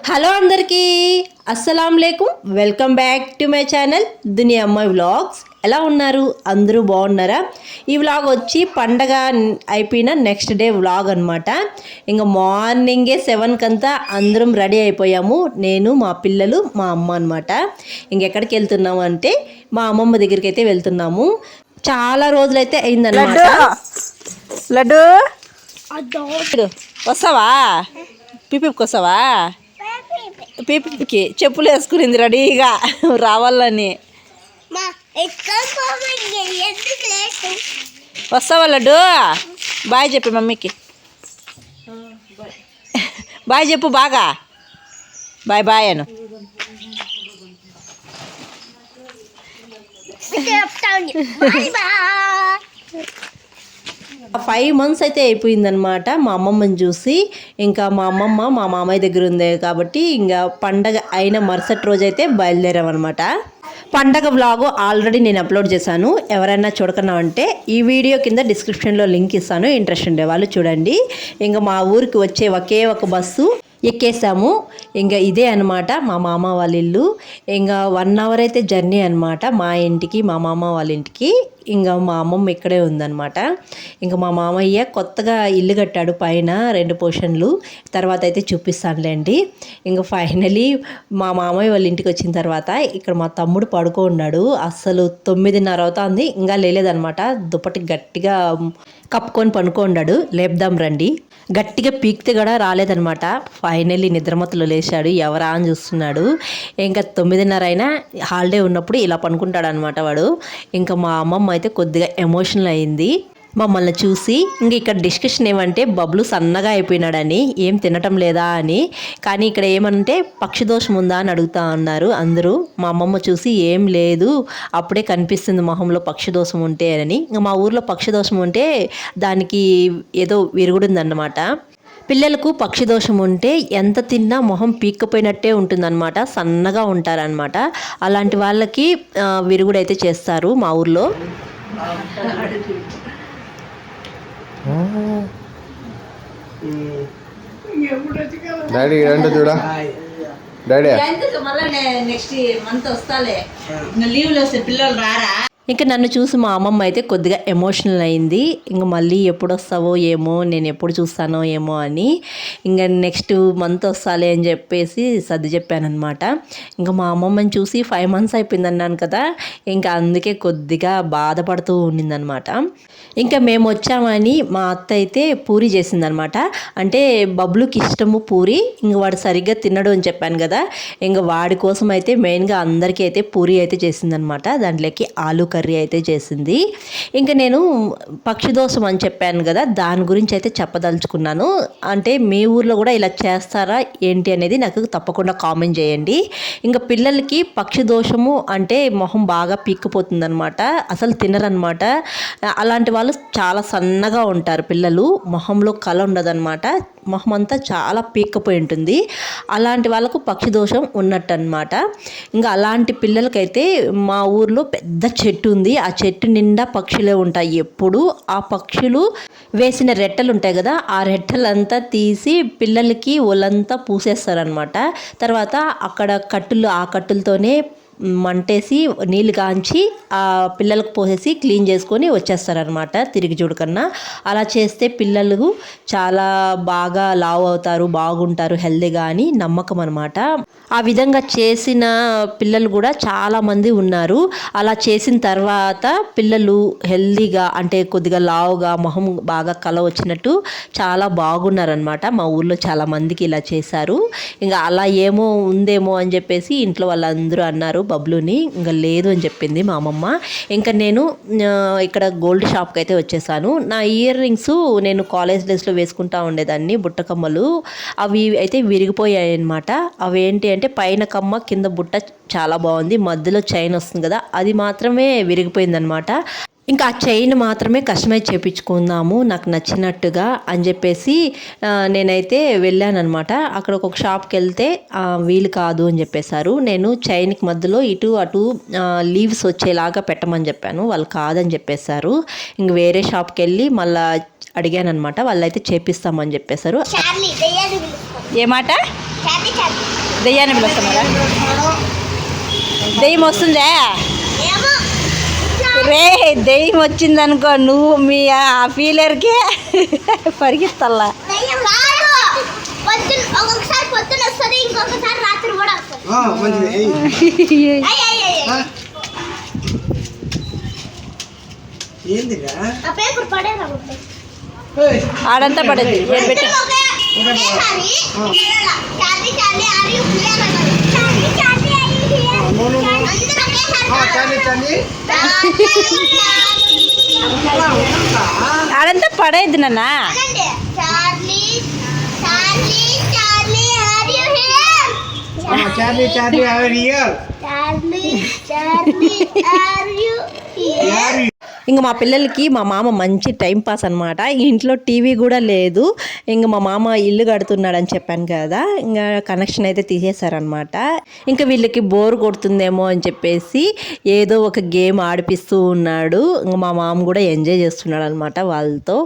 Hello అందరికీ అస్సలాం లేకుం, welcome back to my channel దునియా అమ్మాయి వ్లాగ్స్. ఎలా ఉన్నారు? అందరూ బాగున్నారా? ఈ వ్లాగ్ వచ్చి పండగ అయిపోయిన నెక్స్ట్ డే వ్లాగ్ అనమాట. ఇంకా మార్నింగే 7 కంతా అందరం రెడీ అయిపోయాము. నేను, మా పిల్లలు, మా అమ్మ అనమాట. ఇంకెక్కడికి వెళ్తున్నాము అంటే మా అమ్మమ్మ దగ్గరికి అయితే వెళ్తున్నాము. చాలా రోజులైతే అయిందన్నమాట. లడ్డు వస్తావా? పీపీకి వస్తావా? పీపీకి చెప్పులు వేసుకునింది రెడీగా రావాలని. వస్తావా లడ్డు? బాయ్ చెప్పి మమ్మీకి బాయ్ చెప్పు, బాగా బాయ్ బాయ్ అను. 5 months అయితే అయిపోయిందనమాట మా అమ్మమ్మని చూసి. ఇంకా మా అమ్మమ్మ మా మామయ్య దగ్గర ఉంది కాబట్టి ఇంకా పండగ అయిన మరుసటి రోజు అయితే బయలుదేరామన్నమాట. పండగ వ్లాగు ఆల్రెడీ నేను అప్లోడ్ చేశాను. ఎవరైనా చూడకన్నా అంటే ఈ వీడియో కింద డిస్క్రిప్షన్లో లింక్ ఇస్తాను, ఇంట్రెస్ట్ ఉండే వాళ్ళు చూడండి. ఇంకా మా ఊరికి వచ్చే ఒకే ఒక బస్సు ఎక్కేసాము. ఇంకా ఇదే అనమాట మా మామ వాళ్ళ ఇల్లు. ఇంకా 1 hour అయితే జర్నీ అనమాట మా ఇంటికి, మా మామ వాళ్ళ ఇంటికి. ఇంకా మా అమ్మమ్మ ఇక్కడే ఉందన్నమాట. ఇంకా మా మామయ్య కొత్తగా ఇల్లు కట్టాడు పైన 2 పోర్షన్లు. తర్వాత అయితే చూపిస్తానులేండి. ఇంకా ఫైనలీ మా మామయ్య వాళ్ళ ఇంటికి వచ్చిన తర్వాత ఇక్కడ మా తమ్ముడు పడుకున్నాడు. అస్సలు 9:30 అవుతుంది, ఇంకా లేలేదనమాట. దుప్పటి గట్టిగా కప్పుకొని పనుకున్నాడు. లేపుదాం రండి, గట్టిగా పీక్తే కూడా రాలేదనమాట. ఫైనల్లీ నిద్రమత్తులో లేచాడు. ఎవరా అని చూస్తున్నాడు. ఇంకా 9:30 అయినా హాలిడే ఉన్నప్పుడు ఇలా పనుకుంటాడు అనమాట వాడు. ఇంకా మా అమ్మమ్మ అయితే కొద్దిగా ఎమోషనల్ అయింది మమ్మల్ని చూసి. ఇంక ఇక్కడ డిస్కషన్ ఏమంటే బబ్లు సన్నగా అయిపోయినాడని, ఏం తినటం లేదా అని. కానీ ఇక్కడ ఏమంటే పక్షిదోషం ఉందా అని అడుగుతా ఉన్నారు అందరూ. మా అమ్మమ్మ చూసి ఏం లేదు, అప్పుడే కనిపిస్తుంది మొహంలో పక్షిదోషం ఉంటే అని. ఇంకా మా ఊర్లో పక్షిదోషం ఉంటే దానికి ఏదో విరుగుడుందన్నమాట. పిల్లలకు పక్షిదోషం ఉంటే ఎంత తిన్నా మొహం పీక్కపోయినట్టే ఉంటుందన్నమాట, సన్నగా ఉంటారనమాట. అలాంటి వాళ్ళకి విరుగుడైతే చేస్తారు మా ఊర్లో. డాడీ రండి చూడా. డాడీ నెక్స్ట్ మంత్ వస్తాలే, లీవ్లో వస్తే పిల్లలు రారా. ఇంకా నన్ను చూసి మా అమ్మమ్మ అయితే కొద్దిగా ఎమోషనల్ అయింది. ఇంకా మళ్ళీ ఎప్పుడు వస్తావో ఏమో, నేను ఎప్పుడు చూస్తానో ఏమో అని. ఇంకా నెక్స్ట్ మంత్ వస్తాలే అని చెప్పేసి సర్ది చెప్పానమాట. ఇంకా మా అమ్మమ్మని చూసి 5 months అయిపోయింది అన్నాను కదా, ఇంకా అందుకే కొద్దిగా బాధపడుతూ ఉండిందనమాట. ఇంకా మేము వచ్చామని మా అత్త అయితే పూరి చేసిందనమాట. అంటే బబ్లుకి ఇష్టము పూరి, ఇంక వాడు సరిగ్గా తినడు అని చెప్పాను కదా. ఇంకా వాడి కోసం అయితే మెయిన్గా అందరికీ అయితే పూరి అయితే చేసిందనమాట. దాంట్లోకి ఆలు కర్రీ అయితే చేసింది. ఇంకా నేను పక్షిదోషం అని చెప్పాను కదా, దాని గురించి అయితే చెప్పదలుచుకున్నాను. అంటే మీ ఊర్లో కూడా ఇలా చేస్తారా ఏంటి అనేది నాకు తప్పకుండా కామెంట్ చేయండి. ఇంకా పిల్లలకి పక్షిదోషము అంటే మొహం బాగా పీక్కిపోతుందనమాట, అసలు తినరనమాట. అలాంటి వాళ్ళు చాలా సన్నగా ఉంటారు పిల్లలు, మొహంలో కళ ఉండదన్నమాట, మొహం అంతా చాలా పీక్కపోయి ఉంటుంది. అలాంటి వాళ్ళకు పక్షిదోషం ఉన్నట్టు అనమాట. ఇంకా అలాంటి పిల్లలకైతే మా ఊర్లో పెద్ద చెట్టు ఉంది. ఆ చెట్టు నిండా పక్షులే ఉంటాయి ఎప్పుడు. ఆ పక్షులు వేసిన రెట్టెలు ఉంటాయి కదా, ఆ రెట్టెలంతా తీసి పిల్లలకి ఒళ్ళంతా పూసేస్తారనమాట. తర్వాత అక్కడ కట్టులు, ఆ కట్టులతోనే మంటేసి నీళ్ళు కాంచి ఆ పిల్లలకు పోసేసి క్లీన్ చేసుకొని వచ్చేస్తారనమాట తిరిగి చూడకన్నా. అలా చేస్తే పిల్లలు చాలా బాగా లావు అవుతారు, బాగుంటారు, హెల్దీగా అని నమ్మకం అనమాట. ఆ విధంగా చేసిన పిల్లలు కూడా చాలామంది ఉన్నారు. అలా చేసిన తర్వాత పిల్లలు హెల్దీగా, అంటే కొద్దిగా లావుగా, మొహం బాగా కళ వచ్చినట్టు చాలా బాగున్నారనమాట. మా ఊర్లో చాలామందికి ఇలా చేశారు. ఇంకా అలా ఏమో ఉందేమో అని చెప్పేసి ఇంట్లో వాళ్ళందరూ అన్నారు బబ్లుని. ఇంకా లేదు అని చెప్పింది మా అమ్మమ్మ. ఇంకా నేను ఇక్కడ గోల్డ్ షాప్కి అయితే వచ్చేసాను. నా ఇయర్ రింగ్స్ నేను కాలేజ్ డేస్లో వేసుకుంటా ఉండేదాన్ని, బుట్టకమ్మలు. అవి అయితే విరిగిపోయాయి అనమాట. అవి ఏంటి అంటే పైన కమ్మ కింద బుట్ట చాలా బాగుంది, మధ్యలో చైన్ వస్తుంది కదా, అది మాత్రమే విరిగిపోయిందనమాట. ఇంకా ఆ చైన్ మాత్రమే కస్టమైజ్ చేయించుకుందాము నాకు నచ్చినట్టుగా అని చెప్పేసి నేనైతే వెళ్ళానమాట. అక్కడ ఒక షాప్కి వెళ్తే వీలు కాదు అని చెప్పేశారు. నేను చైన్కి మధ్యలో ఇటు అటు లీవ్స్ వచ్చేలాగా పెట్టమని చెప్పాను, వాళ్ళు కాదని చెప్పేశారు. ఇంక వేరే షాప్కి వెళ్ళి మళ్ళీ అడిగానమాట, వాళ్ళు అయితే చేపిస్తామని చెప్పేశారు. ఏమాట దెయ్యాన్ని పిలుస్తున్నారా? దెయ్యం వస్తుందా? రే దెయ్యం వచ్చిందనుకో నువ్వు మీ ఆ ఫీలర్కి పరిగెత్తల్లా. ఒక్కొక్కసారి పొద్దున వస్తుంది, ఇంకొకసారి రాత్రి కూడా వస్తుంది. ఆ పేపర్ పడేరా ఆడంతా పడేది పెట్టి ఆడంతా పడేది నాన్న. ఇంక మా పిల్లలకి మా మామ మంచి టైం పాస్ అనమాట. ఇంట్లో టీవీ కూడా లేదు. ఇంక మా మామ ఇల్లు కడుతున్నాడని చెప్పాను కదా, ఇంకా కనెక్షన్ అయితే తీసేశారనమాట. ఇంకా వీళ్ళకి బోర్ కొడుతుందేమో అని చెప్పేసి ఏదో ఒక గేమ్ ఆడిపిస్తూ ఉన్నాడు. ఇంక మా మామ కూడా ఎంజాయ్ చేస్తున్నాడు అనమాట వాళ్ళతో.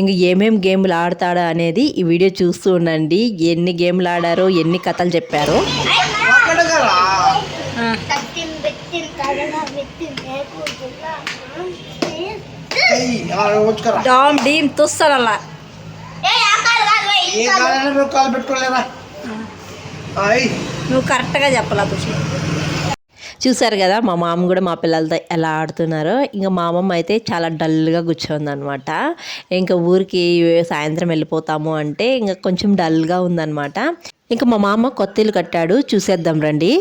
ఇంక ఏమేం గేమ్లు ఆడతాడు అనేది ఈ వీడియో చూస్తూ ఉండండి. ఎన్ని గేమ్లు ఆడారో, ఎన్ని కథలు చెప్పారో. డామ్ డీమ్ తుస్తాడు అలా. నువ్వు కరెక్ట్గా చెప్పాలా ఖుషి. చూసారు కదా మా మామ కూడా మా పిల్లలతో ఎలా ఆడుతున్నారో. ఇంకా మా అమ్మమ్మ అయితే చాలా డల్గా కూర్చోందనమాట. ఇంకా ఊరికి సాయంత్రం వెళ్ళిపోతాము అంటే ఇంకా కొంచెం డల్గా ఉందన్నమాట. ఇంకా మా మామ కొత్త ఇల్లు కట్టాడు, చూసేద్దాం రండి.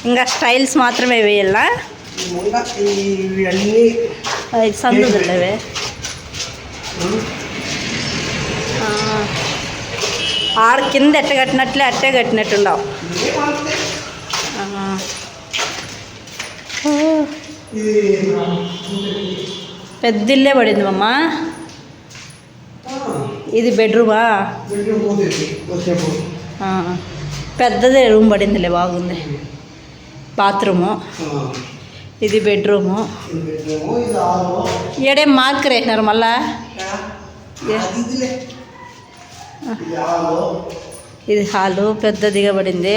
ఇంకా స్టైల్స్ మాత్రమే వేయాలా? సందులవే ఆడ కింద ఎట్ట కట్టినట్లే అట్టే కట్టినట్టుండవు. పెద్ద ఇల్లే పడింది అమ్మ. ఇది బెడ్రూమా? పెద్దదే రూమ్ పడిందిలే, బాగుంది. బాత్రూము, ఇది బెడ్రూము. ఏడేం మార్క్ వేసినారు మళ్ళా? ఇది హాలు పెద్దదిగా పడింది.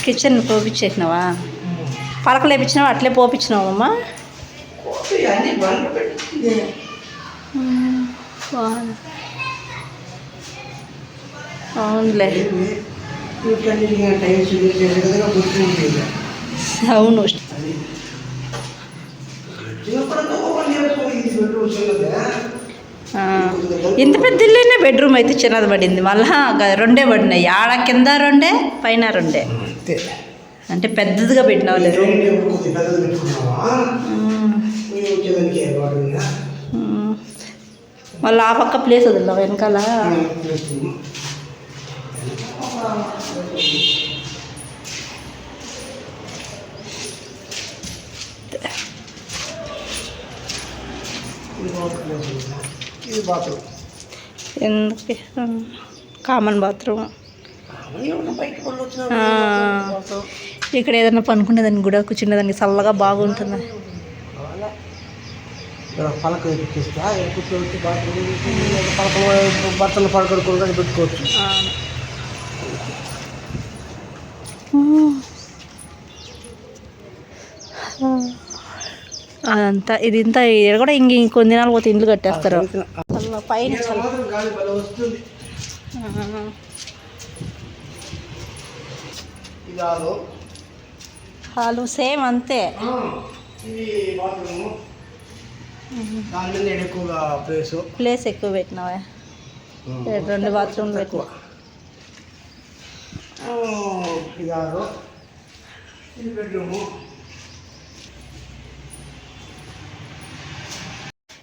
కిచెన్ పోపించేసినావా? పలకలు వేపించినావా? అట్లే పోపించినావు అమ్మా? అవునులే, అవును. ఇంత పెద్ద ఇల్లేనే బెడ్రూమ్ అయితే చిన్నది పడింది. మళ్ళా రెండే పడినాయి. ఆడ కింద రెండే, పైన రెండే. అంటే పెద్దదిగా పెట్టినావులే రూమ్. మళ్ళీ ఆ పక్క ప్లేస్ వదిలేవు వెనకాల. ఎందుకు కామన్ బాత్రూమ్. ఇక్కడ ఏదైనా పనుకునేదాన్ని కూడా కూర్చునేదానికి చల్లగా బాగుంటుంది. పలక ఎక్కిస్తా కూర్చోవచ్చు, బట్టలు పడకడుకోవడానికి పెట్టుకోవచ్చు. అదంతా ఇది ఇంత కూడా ఇంకొన్ని దినాలు పోతే ఇండ్లు కట్టేస్తారు. పైన హాలు సేమ్ అంతే. ప్లేస్ ఎక్కువ పెట్టినావా? 2 బాత్రూమ్లు ఎక్కువ.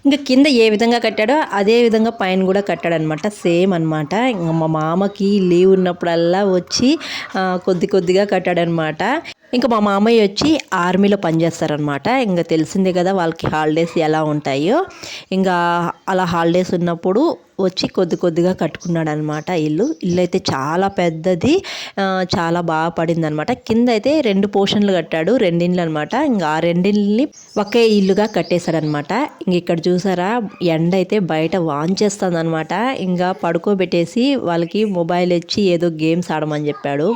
ఇంకా కింద ఏ విధంగా కట్టాడో అదే విధంగా పైన కూడా కట్టాడనమాట. సేమ్ అనమాట. ఇంకా మా మామకి లీవ్ ఉన్నప్పుడల్లా వచ్చి కొద్దిగా కట్టాడనమాట. ఇంకా మా మామయ్య వచ్చి ఆర్మీలో పనిచేస్తారనమాట. ఇంకా తెలిసిందే కదా వాళ్ళకి హాలిడేస్ ఎలా ఉంటాయో. ఇంకా అలా హాలిడేస్ ఉన్నప్పుడు వచ్చి కొద్దిగా కట్టుకున్నాడు అనమాట. ఇల్లు అయితే చాలా పెద్దది, చాలా బాగా పడింది అనమాట. కింద అయితే 2 పోర్షన్లు కట్టాడు, 2 ఇండ్లు అనమాట. ఇంకా ఆ 2 ఇండ్లని ఒకే ఇల్లుగా కట్టేశాడనమాట. ఇంక ఇక్కడ చూసారా ఎండ అయితే బయట వాంచేస్తుంది అనమాట. ఇంకా పడుకోబెట్టేసి వాళ్ళకి మొబైల్ ఇచ్చి ఏదో గేమ్స్ ఆడమని చెప్పాడు.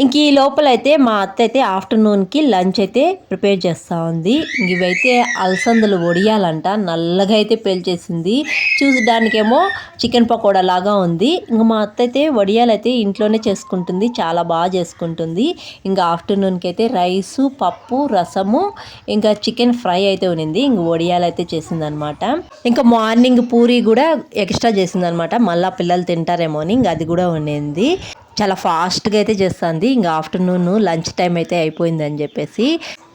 ఇంక ఈ లోపలైతే మా అత్త అయితే ఆఫ్టర్నూన్కి లంచ్ అయితే ప్రిపేర్ చేస్తూ ఉంది. ఇవైతే అలసందలు వడియాలంట, నల్లగా అయితే పేల్చేసింది. చూసడానికేమో చికెన్ పకోడా లాగా ఉంది. ఇంక మా అత్త అయితే వడియాలు అయితే ఇంట్లోనే చేసుకుంటుంది, చాలా బాగా చేసుకుంటుంది. ఇంకా ఆఫ్టర్నూన్కి అయితే రైసు, పప్పు, రసము, ఇంకా చికెన్ ఫ్రై అయితే ఉన్నింది. ఇంక వడియాలు అయితే చేసిందనమాట. ఇంకా మార్నింగ్ పూరి కూడా ఎక్స్ట్రా చేసిందనమాట, మళ్ళీ పిల్లలు తింటారేమో అని. ఇంక అది కూడా ఉన్నింది. చాలా ఫాస్ట్గా అయితే చేస్తుంది. ఇంకా ఆఫ్టర్నూన్ లంచ్ టైం అయితే అయిపోయిందని చెప్పేసి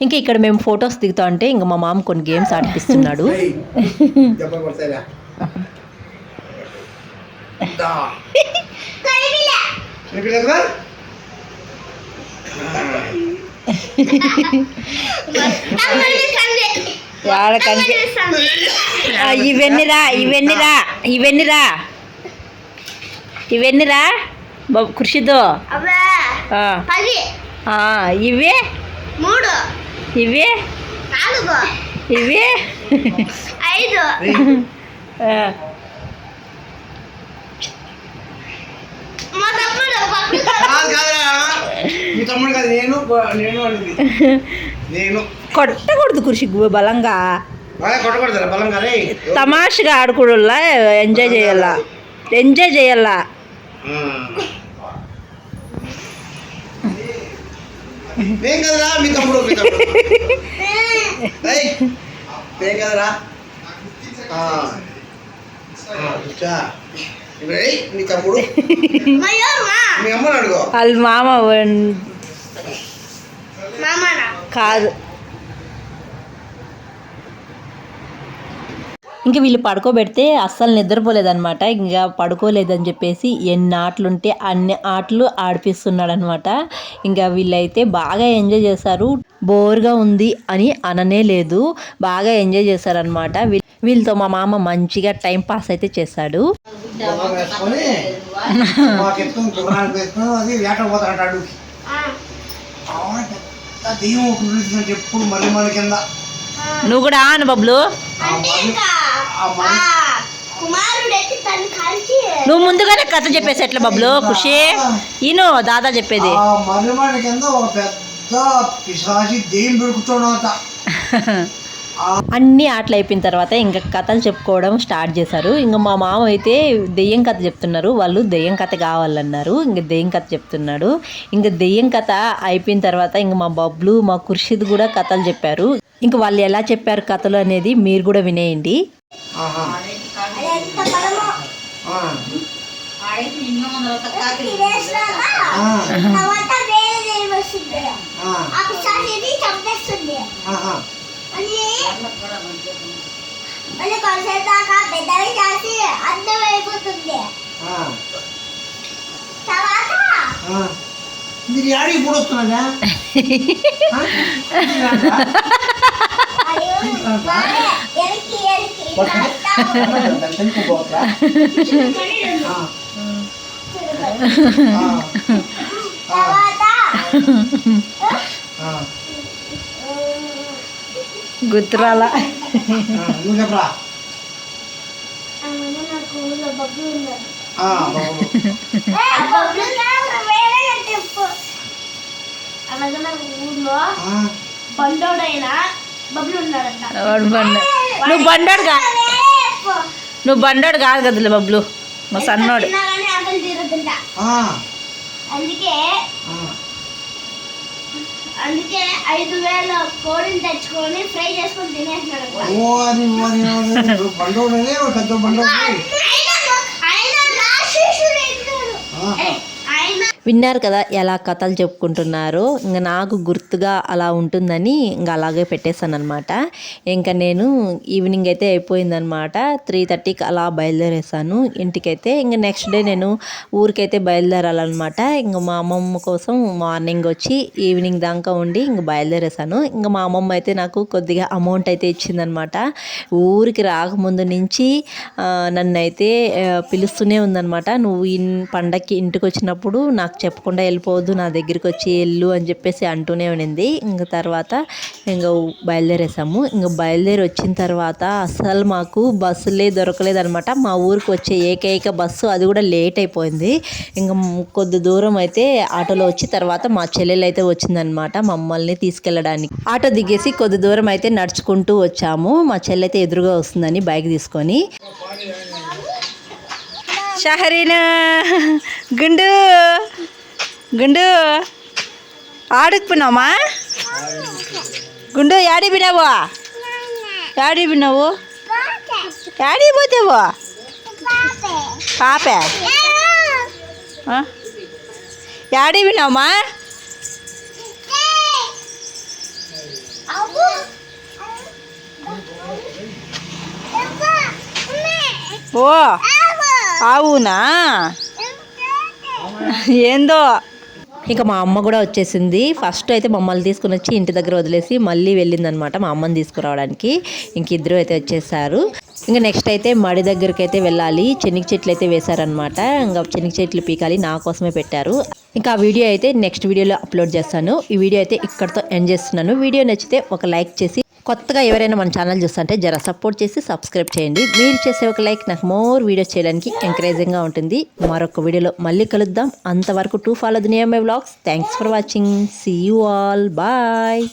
ఇంకా ఇక్కడ మేము ఫొటోస్ దిగుతా ఉంటే ఇంకా మా మామ కొన్ని గేమ్స్ ఆడిపిస్తున్నాడు. ఇవన్నీరా కృషిదో ఇవే 3 ఇవే 4 ఇవే 5 మీ తమ్ముడు కాదు, నేను కొట్టకూడదు కృషి బలంగా, కొట్టకూడదు బలంగా. తమాషగా ఆడుకోవాలా, ఎంజాయ్ చేయాలా. నేను కదరా మీ తమ్ముడు, నేను కదరా మీ తమ్ముడు. మీ అమ్మని అడుగు. వాళ్ళ మామ కాదు. ఇంకా వీళ్ళు పడుకోబెడితే అస్సలు నిద్రపోలేదనమాట. ఇంకా పడుకోలేదని చెప్పేసి ఎన్ని ఆటలుంటే అన్ని ఆటలు ఆడిపిస్తున్నాడు అనమాట. ఇంకా వీళ్ళైతే బాగా ఎంజాయ్ చేశారు, బోర్గా ఉంది అని అననే లేదు, బాగా ఎంజాయ్ చేశారనమాట. వీళ్ళతో మా మామ మంచిగా టైం పాస్ అయితే చేశాడు. ఎప్పుడు మళ్ళీ మళ్ళీ కింద నువ్వు కూడా ఆను బబ్లు, నువ్వు ముందుగానే కథ చెప్పేసి ఎట్లా బబ్లు ఖుషి ఈను దాదా చెప్పేది. మర్రిమాడి కింద ఒక పెద్ద పిశాచి దెయ్యం దొరుకుతాడు. అన్ని ఆటలు అయిపోయిన తర్వాత ఇంకా కథలు చెప్పుకోవడం స్టార్ట్ చేశారు. ఇంకా మా మామ అయితే దెయ్యం కథ చెప్తున్నారు, వాళ్ళు దెయ్యం కథ కావాలన్నారు. ఇంకా దెయ్యం కథ చెప్తున్నాడు. ఇంకా దెయ్యం కథ అయిపోయిన తర్వాత ఇంకా మా బబ్లు, మా ఖుర్షిద్ కూడా కథలు చెప్పారు. ఇంకా వాళ్ళు ఎలా చెప్పారు కథలు అనేది మీరు కూడా వినేయండి. మీరు యాడికి ఇప్పుడు వస్తున్నారా? గుర్తురాలా? నువ్వు చెప్పరా? ఊర్లో బండోడైనా బబ్బులు ఉన్నాడంట. నువ్వు బండోడు కాదు కదలే బబ్లు, మా సన్నోడు. అందుకే 5,000 కోడిని తెచ్చుకొని ఫ్రై చేసుకొని తినేస్తున్నాడు. విన్నారు కదా ఎలా కథలు చెప్పుకుంటున్నారో. ఇంకా నాకు గుర్తుగా అలా ఉంటుందని ఇంకా అలాగే పెట్టేశాను అనమాట. ఇంకా నేను ఈవినింగ్ అయితే అయిపోయిందనమాట. 3:30కి అలా బయలుదేరేసాను ఇంటికైతే. ఇంకా నెక్స్ట్ డే నేను ఊరికైతే బయలుదేరాలన్నమాట. ఇంకా మా అమ్మమ్మ కోసం మార్నింగ్ వచ్చి ఈవినింగ్ దాకా ఉండి ఇంక బయలుదేరేసాను. ఇంకా మా అమ్మమ్మ అయితే నాకు కొద్దిగా అమౌంట్ అయితే ఇచ్చిందనమాట. ఊరికి రాకముందు నుంచి నన్ను అయితే పిలుస్తూనే ఉందనమాట. నువ్వు పండక్కి ఇంటికి వచ్చినప్పుడు నాకు చెప్పకుండా వెళ్ళిపోవద్దు, నా దగ్గరికి వచ్చి వెళ్ళు అని చెప్పేసి అంటూనే ఉండింది. ఇంకా తర్వాత ఇంకా బయలుదేరేసాము. ఇంకా బయలుదేరి వచ్చిన తర్వాత అసలు మాకు బస్సులే దొరకలేదనమాట. మా ఊరికి వచ్చే ఏకైక బస్సు అది కూడా లేట్ అయిపోయింది. ఇంకా కొద్ది దూరం అయితే ఆటోలో వచ్చి తర్వాత మా చెల్లెలు అయితే వచ్చిందనమాట మమ్మల్ని తీసుకెళ్ళడానికి. ఆటో దిగేసి కొద్ది దూరం అయితే నడుచుకుంటూ వచ్చాము. మా చెల్లి అయితే ఎదురుగా వస్తుందని బైక్ తీసుకొని. షహరీనా గుండు గుండు ఆడుకున్నామా? గుండు యాడి బినావు? యాడి బినావు? యాడి పోతావు? పాపే యాడి బినావమ్మా? ఓ అవునా? ఏందో. ఇంకా మా అమ్మ కూడా వచ్చేసింది. ఫస్ట్ అయితే మమ్మల్ని తీసుకుని వచ్చి ఇంటి దగ్గర వదిలేసి మళ్ళీ వెళ్ళిందనమాట మా అమ్మని తీసుకురావడానికి. ఇంక ఇద్దరు అయితే వచ్చేసారు. ఇంకా నెక్స్ట్ అయితే మడి దగ్గరికి అయితే వెళ్ళాలి. శనగ చెట్లు అయితే వేశారనమాట. ఇంకా శనగ చెట్లు పీకాలి, నా కోసమే పెట్టారు. ఇంకా ఆ వీడియో అయితే నెక్స్ట్ వీడియోలో అప్లోడ్ చేస్తాను. ఈ వీడియో అయితే ఇక్కడితో ఎండ్ చేస్తున్నాను. వీడియో నచ్చితే ఒక లైక్ చేసి, కొత్తగా ఎవరైనా మన ఛానల్ చూస్తుంటే జర సపోర్ట్ చేసి సబ్స్క్రైబ్ చేయండి. మీరు చేసే ఒక లైక్ నాకు మోర్ వీడియోస్ చేయడానికి ఎంకరేజింగ్గా ఉంటుంది. మరొక వీడియోలో మళ్ళీ కలుద్దాం. అంతవరకు to follow the near my vlogs. Thanks for watching. See you all. Bye.